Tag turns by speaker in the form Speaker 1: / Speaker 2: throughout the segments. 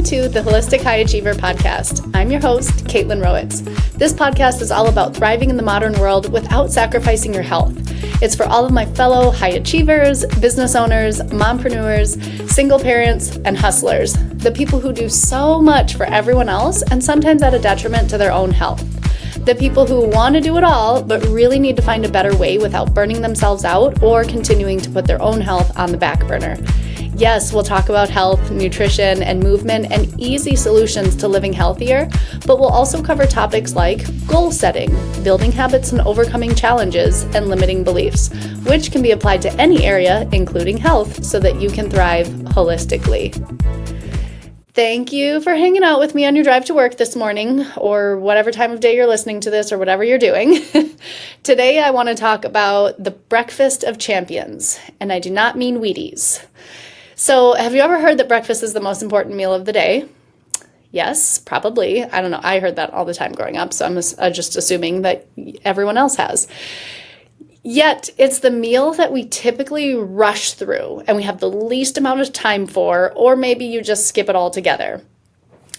Speaker 1: to the Holistic High Achiever podcast. I'm your host, Kaitlin. This podcast is all about thriving in the modern world without sacrificing your health. It's for all of my fellow high achievers, business owners, mompreneurs, single parents, and hustlers, the people who do so much for everyone else and sometimes at a detriment to their own health. The people who want to do it all, but really need to find a better way without burning themselves out or continuing to put their own health on the back burner. Yes, we'll talk about health, nutrition, and movement and easy solutions to living healthier, but we'll also cover topics like goal setting, building habits and overcoming challenges, and limiting beliefs, which can be applied to any area, including health, so that you can thrive holistically. Thank you for hanging out with me on your drive to work this morning, or whatever time of day you're listening to this, or whatever you're doing. Today, I want to talk about the breakfast of champions, and I do not mean Wheaties. So, have you ever heard that breakfast is the most important meal of the day? Yes, probably. I don't know. I heard that all the time growing up, so I'm just assuming that everyone else has. Yet, it's the meal that we typically rush through and we have the least amount of time for, or maybe you just skip it altogether.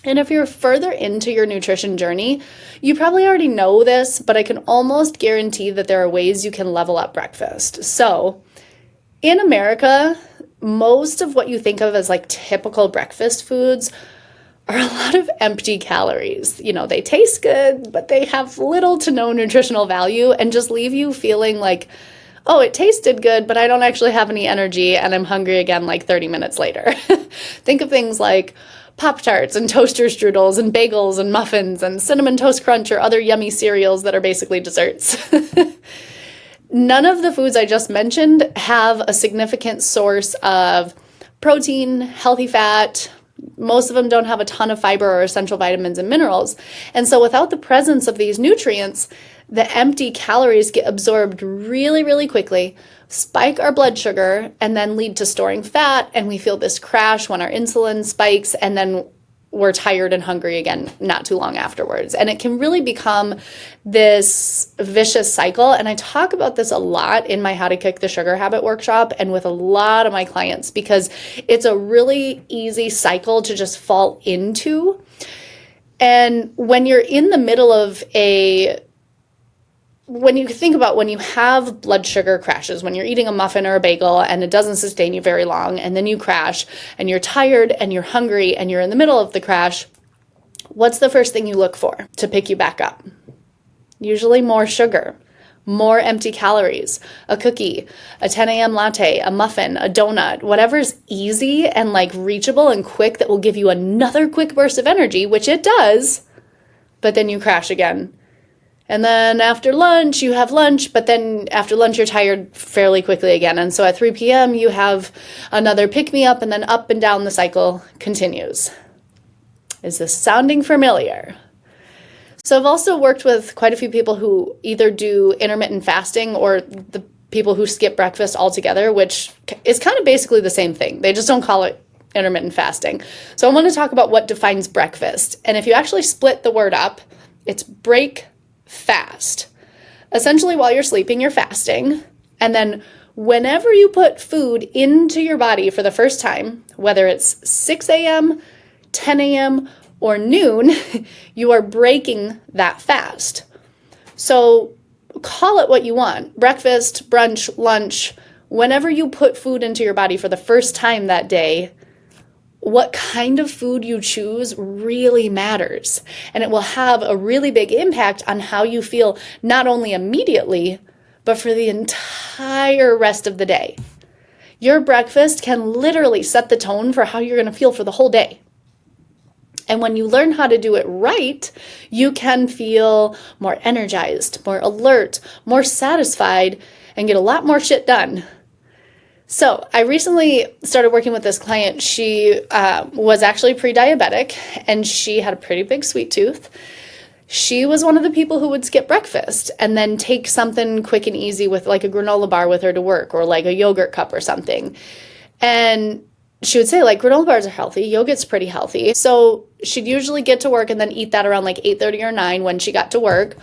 Speaker 1: And if you're further into your nutrition journey, you probably already know this, but I can almost guarantee that there are ways you can level up breakfast. So, in America, most of what you think of as like typical breakfast foods are a lot of empty calories. You know, they taste good, but they have little to no nutritional value and just leave you feeling like, oh, it tasted good, but I don't actually have any energy and I'm hungry again like 30 minutes later. Think of things like Pop-Tarts and toaster strudels and bagels and muffins and Cinnamon Toast Crunch or other yummy cereals that are basically desserts. None of the foods I just mentioned have a significant source of protein, healthy fat. Most of them don't have a ton of fiber or essential vitamins and minerals. And so without the presence of these nutrients, the empty calories get absorbed really, really quickly, spike our blood sugar, and then lead to storing fat. And we feel this crash when our insulin spikes, and then we're tired and hungry again not too long afterwards. And it can really become this vicious cycle. And I talk about this a lot in my How to Kick the Sugar Habit workshop and with a lot of my clients, because it's a really easy cycle to just fall into. And when you're in the middle of when you think about when you have blood sugar crashes, when you're eating a muffin or a bagel and it doesn't sustain you very long, and then you crash and you're tired and you're hungry and you're in the middle of the crash, what's the first thing you look for to pick you back up? Usually more sugar, more empty calories, a cookie, a 10 a.m. latte, a muffin, a donut, whatever's easy and like reachable and quick that will give you another quick burst of energy, which it does, but then you crash again. And then after lunch, you have lunch, but then after lunch, you're tired fairly quickly again. And so at 3 p.m., you have another pick-me-up, and then up and down the cycle continues. Is this sounding familiar? So I've also worked with quite a few people who either do intermittent fasting or the people who skip breakfast altogether, which is kind of basically the same thing. They just don't call it intermittent fasting. So I want to talk about what defines breakfast. And if you actually split the word up, it's break fast. Essentially, while you're sleeping, you're fasting. And then whenever you put food into your body for the first time, whether it's 6 a.m., 10 a.m., or noon, you are breaking that fast. So call it what you want. Breakfast, brunch, lunch, whenever you put food into your body for the first time that day, what kind of food you choose really matters. And it will have a really big impact on how you feel, not only immediately, but for the entire rest of the day. Your breakfast can literally set the tone for how you're going to feel for the whole day. And when you learn how to do it right, you can feel more energized, more alert, more satisfied, and get a lot more shit done. So I recently started working with this client. She was actually pre-diabetic, and she had a pretty big sweet tooth. She was one of the people who would skip breakfast and then take something quick and easy with like a granola bar with her to work, or like a yogurt cup or something. And she would say like granola bars are healthy, yogurt's pretty healthy. So she'd usually get to work and then eat that around like 8:30 or 9 when she got to work.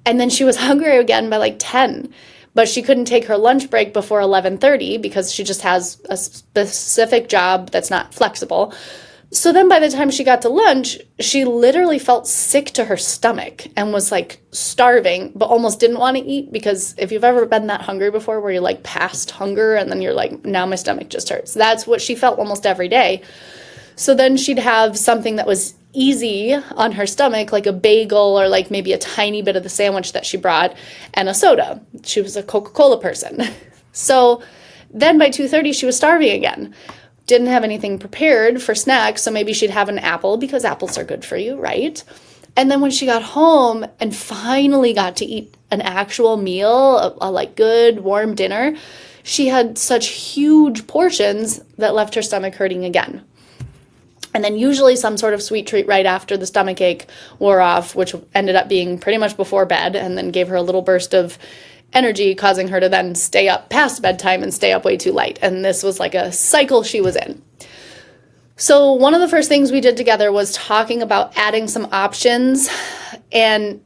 Speaker 1: And then she was hungry again by like 10. But she couldn't take her lunch break before 11:30 because she just has a specific job that's not flexible. So then by the time she got to lunch, she literally felt sick to her stomach and was like starving, but almost didn't want to eat, because if you've ever been that hungry before where you're like past hunger and then you're like, now my stomach just hurts. That's what she felt almost every day. So then she'd have something that was easy on her stomach, like a bagel or like maybe a tiny bit of the sandwich that she brought, and a soda. She was a Coca-Cola person. So then by 2:30, she was starving again. Didn't have anything prepared for snacks, so maybe she'd have an apple because apples are good for you, right? And then when she got home and finally got to eat an actual meal, a like good warm dinner, she had such huge portions that left her stomach hurting again. And then usually some sort of sweet treat right after the stomach ache wore off, which ended up being pretty much before bed, and then gave her a little burst of energy, causing her to then stay up past bedtime and stay up way too late. And this was like a cycle she was in. So one of the first things we did together was talking about adding some options. And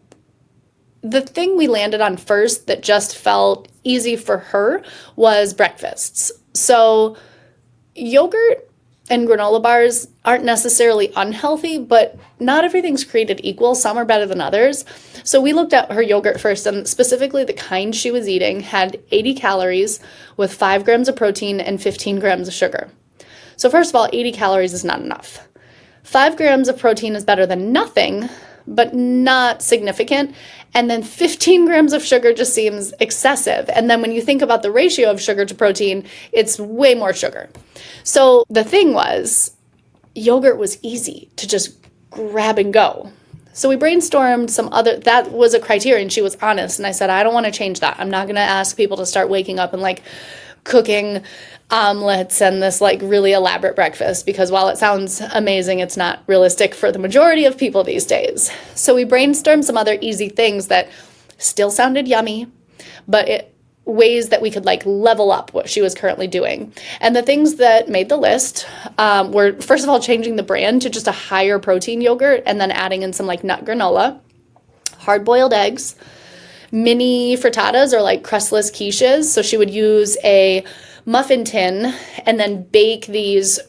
Speaker 1: the thing we landed on first that just felt easy for her was breakfasts. So yogurt and granola bars aren't necessarily unhealthy, but not everything's created equal. Some are better than others. So we looked at her yogurt first, and specifically the kind she was eating had 80 calories with 5 grams of protein and 15 grams of sugar. So first of all, 80 calories is not enough. 5 grams of protein is better than nothing, but not significant. And then 15 grams of sugar just seems excessive. And then when you think about the ratio of sugar to protein, it's way more sugar. So the thing was, yogurt was easy to just grab and go. So we brainstormed that was a criterion. She was honest. And I said, I don't want to change that. I'm not going to ask people to start waking up and like cooking omelets and this like really elaborate breakfast, because while it sounds amazing, it's not realistic for the majority of people these days. So we brainstormed some other easy things that still sounded yummy, but ways that we could like level up what she was currently doing. And the things that made the list were, first of all, changing the brand to just a higher protein yogurt, and then adding in some like nut granola, hard-boiled eggs, mini frittatas or like crustless quiches. So she would use a muffin tin and then bake these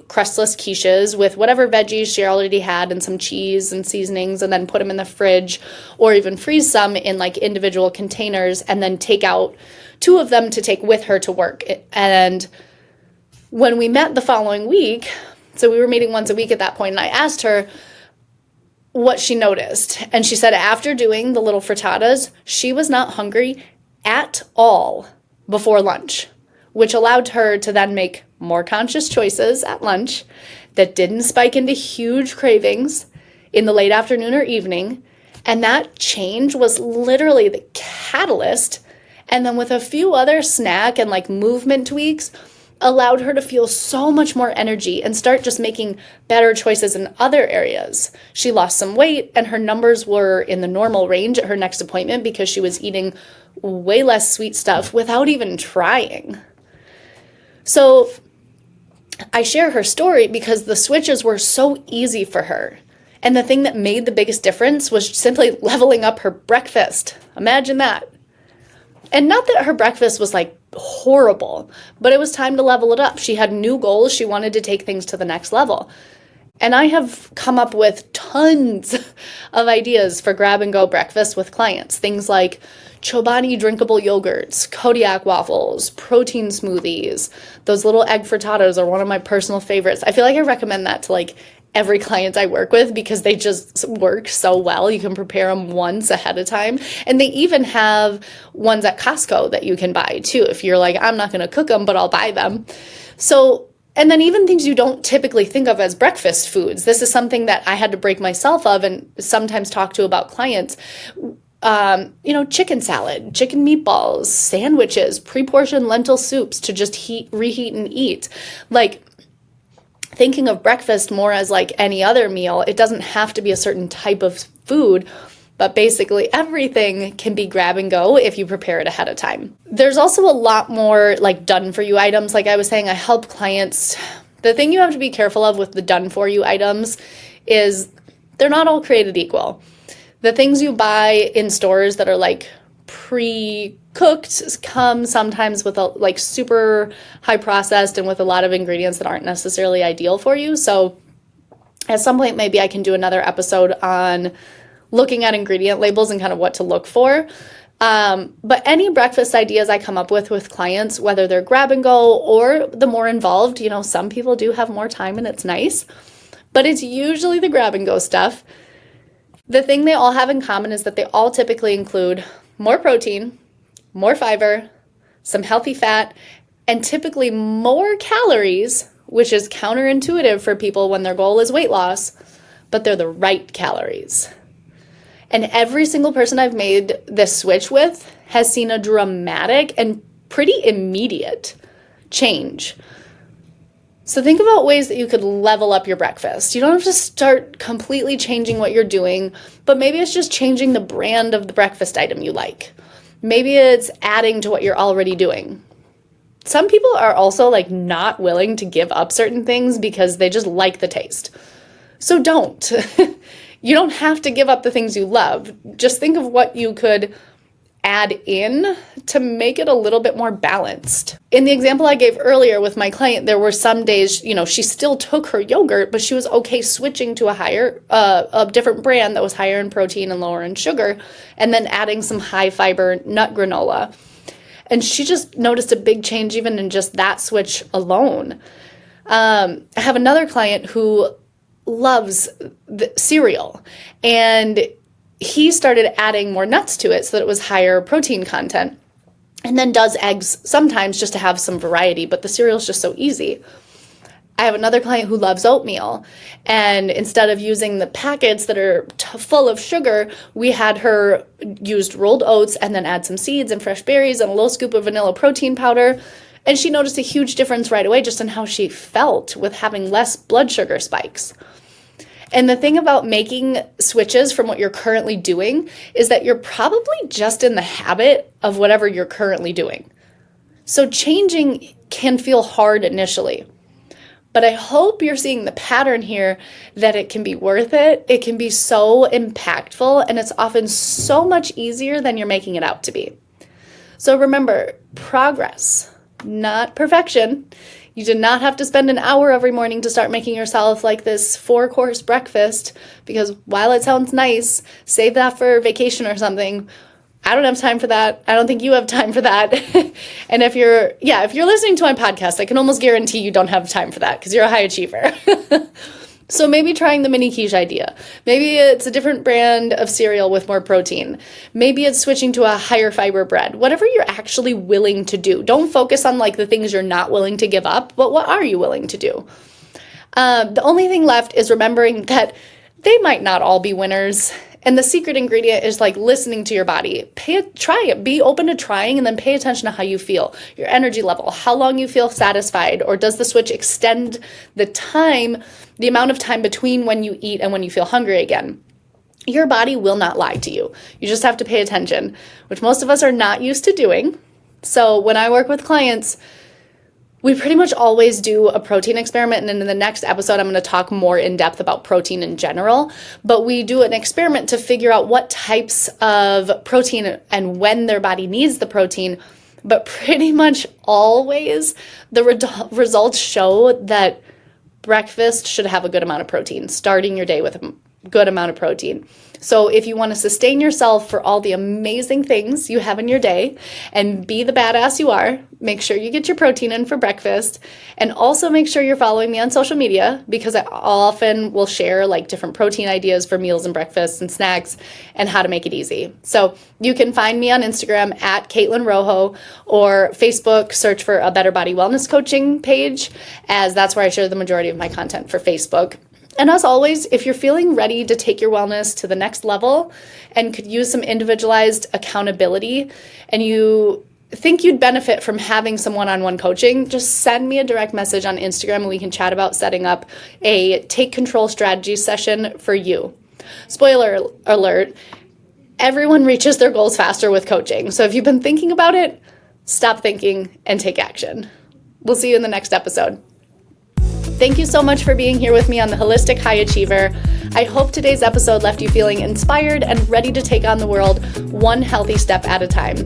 Speaker 1: crustless quiches with whatever veggies she already had and some cheese and seasonings, and then put them in the fridge or even freeze some in like individual containers, and then take out 2 of them to take with her to work. And when we met the following week, so we were meeting once a week at that point, and I asked her what she noticed. And she said after doing the little frittatas, she was not hungry at all before lunch, which allowed her to then make more conscious choices at lunch that didn't spike into huge cravings in the late afternoon or evening. And that change was literally the catalyst. And then with a few other snack and like movement tweaks, allowed her to feel so much more energy and start just making better choices in other areas. She lost some weight, and her numbers were in the normal range at her next appointment because she was eating way less sweet stuff without even trying. So I share her story because the switches were so easy for her. And the thing that made the biggest difference was simply leveling up her breakfast. Imagine that. And not that her breakfast was like horrible, but it was time to level it up. She had new goals. She wanted to take things to the next level. And I have come up with tons of ideas for grab and go breakfast with clients. Things like Chobani drinkable yogurts, Kodiak waffles, protein smoothies. Those little egg frittatas are one of my personal favorites. I feel like I recommend that to like every client I work with because they just work so well. You can prepare them once ahead of time. And they even have ones at Costco that you can buy too. If you're like, I'm not going to cook them, but I'll buy them. So, and then even things you don't typically think of as breakfast foods. This is something that I had to break myself of and sometimes talk to about clients. Chicken salad, chicken meatballs, sandwiches, pre-portioned lentil soups to just reheat and eat. Like, thinking of breakfast more as like any other meal. It doesn't have to be a certain type of food, but basically everything can be grab and go if you prepare it ahead of time. There's also a lot more like done for you items. Like I was saying, I help clients. The thing you have to be careful of with the done for you items is they're not all created equal. The things you buy in stores that are like pre-cooked come sometimes with a like super high processed and with a lot of ingredients that aren't necessarily ideal for you. So At some point, maybe I can do another episode on looking at ingredient labels and kind of what to look for. But any breakfast ideas I come up with clients, whether they're grab and go or the more involved, some people do have more time and it's nice, but it's usually the grab and go stuff. The thing they all have in common is that they all typically include more protein, more fiber, some healthy fat, and typically more calories, which is counterintuitive for people when their goal is weight loss, but they're the right calories. And every single person I've made this switch with has seen a dramatic and pretty immediate change. So think about ways that you could level up your breakfast. You don't have to start completely changing what you're doing, but maybe it's just changing the brand of the breakfast item you like. Maybe it's adding to what you're already doing. Some people are also not willing to give up certain things because they just like the taste. So don't. You don't have to give up the things you love. Just think of what you could add in to make it a little bit more balanced. In the example I gave earlier with my client, there were some days, she still took her yogurt, but she was okay switching to a different brand that was higher in protein and lower in sugar, and then adding some high fiber nut granola. And she just noticed a big change even in just that switch alone. I have another client who loves the cereal, and he started adding more nuts to it so that it was higher protein content, and then does eggs sometimes just to have some variety, but the cereal is just so easy. I have another client who loves oatmeal, and instead of using the packets that are full of sugar, we had her use rolled oats and then add some seeds and fresh berries and a little scoop of vanilla protein powder, and she noticed a huge difference right away just in how she felt with having less blood sugar spikes. And the thing about making switches from what you're currently doing is that you're probably just in the habit of whatever you're currently doing. So changing can feel hard initially. But I hope you're seeing the pattern here that it can be worth it. It can be so impactful, and it's often so much easier than you're making it out to be. So remember, progress, not perfection. You do not have to spend an hour every morning to start making yourself this 4-course breakfast, because while it sounds nice, save that for vacation or something. I don't have time for that. I don't think you have time for that. And if you're listening to my podcast, I can almost guarantee you don't have time for that because you're a high achiever. So maybe trying the mini quiche idea. Maybe it's a different brand of cereal with more protein. Maybe it's switching to a higher fiber bread. Whatever you're actually willing to do. Don't focus on the things you're not willing to give up, but what are you willing to do? The only thing left is remembering that they might not all be winners. And the secret ingredient is listening to your body. Try it. Be open to trying, and then pay attention to how you feel, your energy level, how long you feel satisfied, or does the switch extend the amount of time between when you eat and when you feel hungry again. Your body will not lie to you. You just have to pay attention, which most of us are not used to doing. So when I work with clients, we pretty much always do a protein experiment, and in the next episode, I'm going to talk more in depth about protein in general, but we do an experiment to figure out what types of protein and when their body needs the protein, but pretty much always the results show that breakfast should have a good amount of protein, starting your day with a good amount of protein. So if you want to sustain yourself for all the amazing things you have in your day and be the badass you are, make sure you get your protein in for breakfast, and also make sure you're following me on social media, because I often will share different protein ideas for meals and breakfasts and snacks and how to make it easy. So you can find me on Instagram at Kaitlin Rojo, or Facebook, search for a Better Body Wellness Coaching page, as that's where I share the majority of my content for Facebook. And as always, if you're feeling ready to take your wellness to the next level and could use some individualized accountability, and you think you'd benefit from having some one-on-one coaching, just send me a direct message on Instagram and we can chat about setting up a take control strategy session for you. Spoiler alert, everyone reaches their goals faster with coaching. So if you've been thinking about it, stop thinking and take action. We'll see you in the next episode. Thank you so much for being here with me on the Holistic High Achiever. I hope today's episode left you feeling inspired and ready to take on the world one healthy step at a time.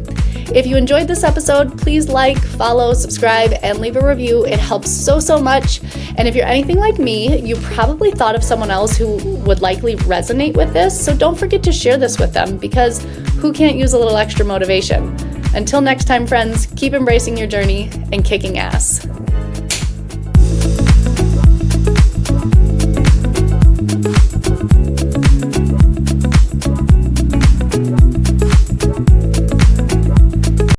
Speaker 1: If you enjoyed this episode, please like, follow, subscribe, and leave a review. It helps so much. And if you're anything like me, you probably thought of someone else who would likely resonate with this. So don't forget to share this with them, because who can't use a little extra motivation? Until next time, friends, keep embracing your journey and kicking ass.